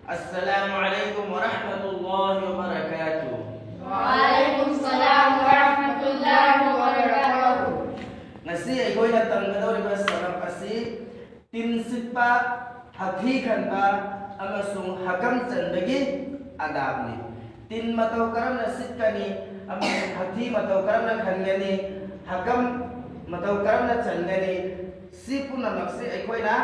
Assalamualaikum warahmatullahi wabarakatuh. Waalaikumsalam warahmatullahi wabarakatuh. Ngasi aikoy na tanggadawriba sarap asi tinsitpa hathi khanba amasung hakam chandagi adabni. Tin mataw karam na sitkani amasung hathi mataw karam na khangani hakam mataw karam na chandani sipuna maksi aikoy na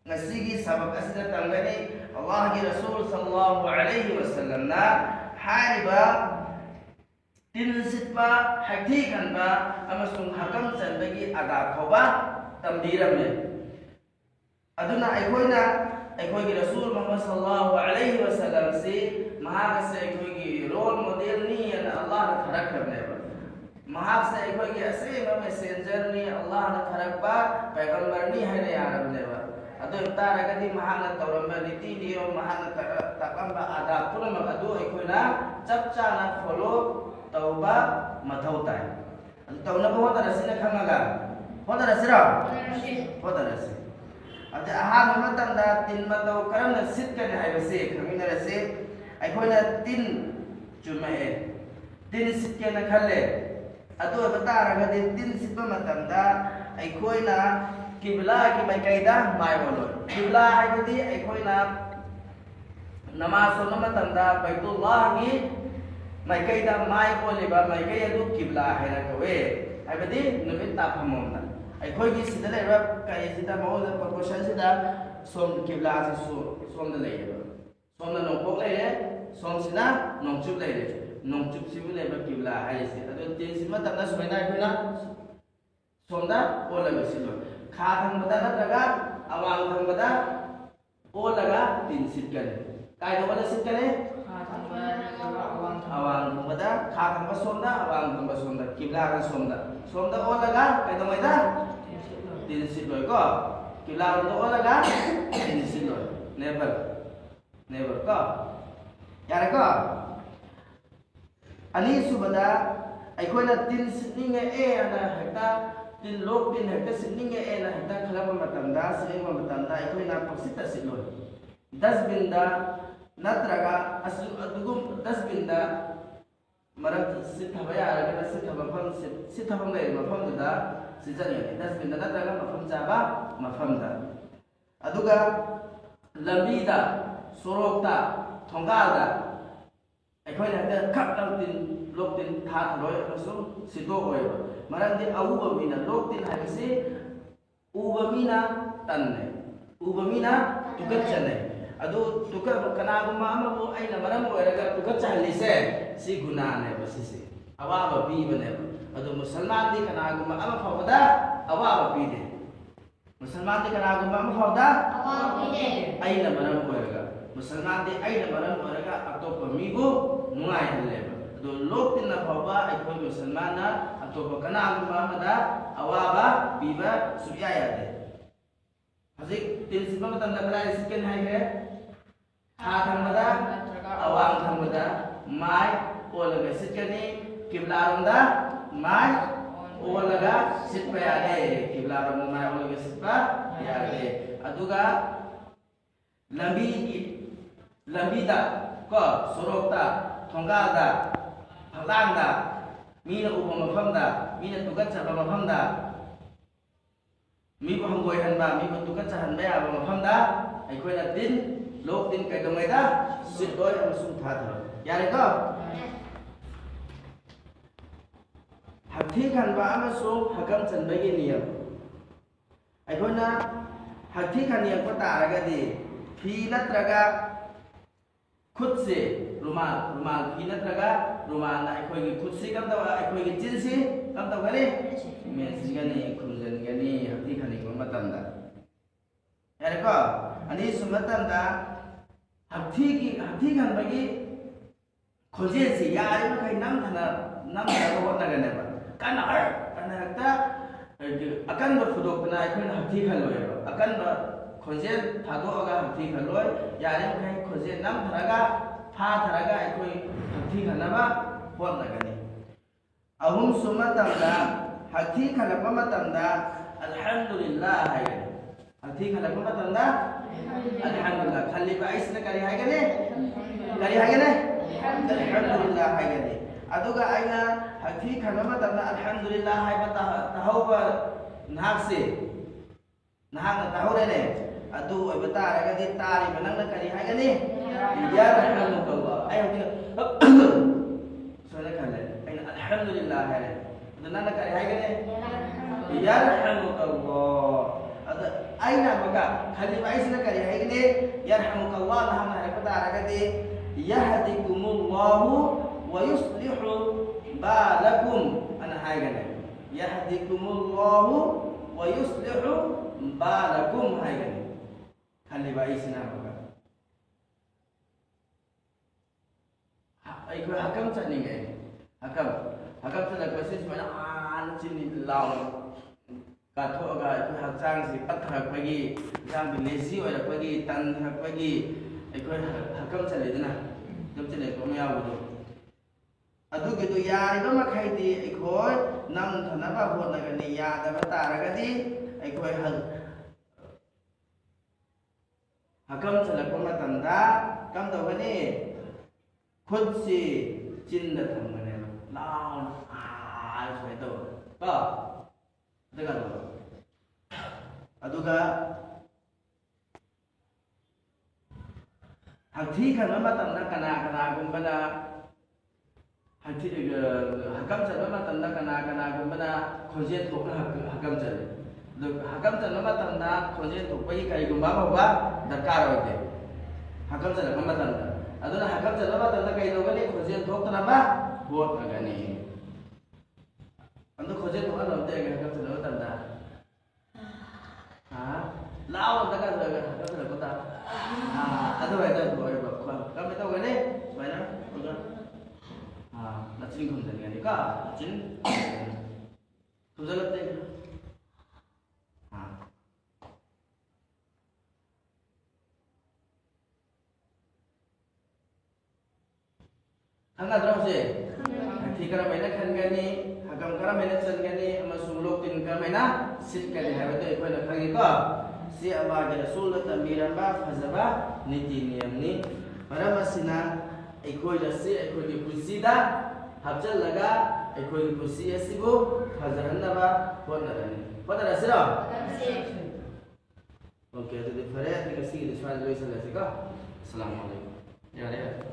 ngasigi sabab asida tangani Allah Rasul sallallahu alaihi wasallam na hariba tinsitpa hathi khanba amasung hakam chandagi adab khoba tambiramne. Aduna aikoyna aikoygi Rasul Muhammad sallallahu alaihi wasallam se mahakase aikoygi role model ni ana Allah na tharak karne ba mahakase aikoygi asema messenger ni Allah na tharak ba paigambar ni hare yarabne ba adu taragadi mahana tawramba niti dio mahana takamba adab puna adu aikoyna chapcha na follow tauba mathautai adu tawna ba hoda rasina khangaga hoda rasira hoda rasira ada aham matanda tin mataw karam na sit kan haibase kami na rase aikoyna tin chumae tin sit ke na khalle adu batara ga tin sit ba matanda aikoyna kibla ki mai kaida mai bolo kibla haibadi aikoyna namaz so matanda baitullah gi mai kaida mai bole ba mai kai adu kibla haina kawe haibadi nubit ta phamomna aikoygi sida leba kai sida mawza proportion sida som kibla som da leba som na nongpok lele som sina nongchup lele nongchup sibu leba kibla hai se ado tin sima tamna soina aikoyna som da olaga silo kha thangbada natraga awang thangbada olaga tin sitkan kai da wala sitkane awang thangbada kha thangba somda awang thangba somda kibla ga somda olaga kai da maida tin sitloy ko kibla ro olaga tin sitloy never ko yara ko ani subada aikoyna tin sitninge ana hekta tin lok tin hekta sitninge ana hekta khalama matamda silinga matamda aikoyna paksita sitloy dustbin da natraga asu adugum dustbin da marak sithaba yara ga sithaba ngai mafam da sijani dustbin da natraga mafam jaba mafam da aduga lambida sorokta thongalda aikoyna da khap tin lok tin tha throi asu sito oi marandi auba mina lok tin haisi uba mina tanne uba mina tukat chane adu tukat kanaguma amabu aina maram oiraga tukat chahlise si guna ne basisi awaba bi bane adu musalman di kanaguma ama fawada awaba bi de musalman di kanaguma ama fawada awaba bi de aina maram oiraga musalman di aina maram oiraga atop migo mungai halle adu lok tin na fawa aikoi musalman na atop kanaguma amada awaba biba suya ya de hazik tin sibang tanda kala isken hai hai kha thangmada awang thangmada mai olaga sitkani kibla romda mai olaga sitpa yade kibla rom mai olaga sitpa yade aduga lambida ko sorokta thongalda phalangda mina uba mafamda mina tugat chaba mafamda mi ko hangoi hanba mi ko tukat chahan ba ba mafamda aikoina tin lok tin kai domai da sitoi amasung tha thar yare ko hathi khanba amasung hakam chanbagi niyam aikoina hathi khaniyam ko taragadi phi natraga khud se rumal fi natraga rumal na aikoigi khud se kam tawa aikoigi jinsi kam tawa gani mensi gani khunjan gani hathi khani ko matamda yare ko ani sumatamda hathi khanbagi khonje se yare ma kai nam thana ko hotna gane ba kana ta akan ba fudok na aikoina hathi khaloi akan ba khonje thado aga hathi khaloi yare ma kai khonje nam tharaga pha tharaga aikoi hathi khanaba hotna gani ahum sumatamda hathi khalapa matamda alhamdulillah hai hati khalaqma matanda alhamdulillah khaliba aisna kari haigane alhamdulillah haigane aduga aina hati khalaqma matanda alhamdulillah haiba tahawba nahakse nahakna tahurene adu oibata aragadi tari banangna kari haigane ya rahmanukallah ayo soalnya kale aina alhamdulillah haigane nana kari haigane yarhamukallah ada aina maka khalifah aisna kari haigane yarhamukallah nahana harapata aragade yahdikumullahu wa yuslihu balakum ana haigane yahdikumullahu wa yuslihu balakum haigane khalifah aisna maka ai ko hakam chani ngai hakam tala ko sis mana an chini law ka tho ga ko hakchang si pathak pagi jang bi lazy oi pagi tan thak pagi ai ko hakam chale dana dum chale ko mya bu adu ge tu ya ri ba khai di ai ko nam thana ba ho na ga ni ya da ba ta ra ga di ai ko hakam chale ko ma tan da kam da ba ni khud si chin da tham ga ne lao soi to ba daga lo aduga hati kan ma tan kana gumbana hati hakam sa ma tan kana gumbana khoje thok hakam sa hakam sa ma tan khoje thok pai kai gumba ba dakar hote hakam sa ma tan aduna hakam sa ma tan kai do gani khoje thok na ba bot agani ando khoje thok na te ga hakam sa ma tan da lao daga hakam sa ko ta adu ai da boy ba kami tahu kan ni mana udah nak cing kum dan ni ka cing tu jalan deh Angkat terus je. Hati kerana mana kan gani, hakam kerana mana sen gani, amasung lok tin kerana mana sit kali hai betul ikut nak kali ka. Si Allah jadi Rasul tambiran ba fazaba niti niyam ni. Pada masina ikut jasi ikut di kursi dah, habjal laga ikut di kursi asibu fazaran ba buat narani. Pada rasa dah. Okey, jadi farid dengan si di soal dua selesai ka. Assalamualaikum. Ya, ya.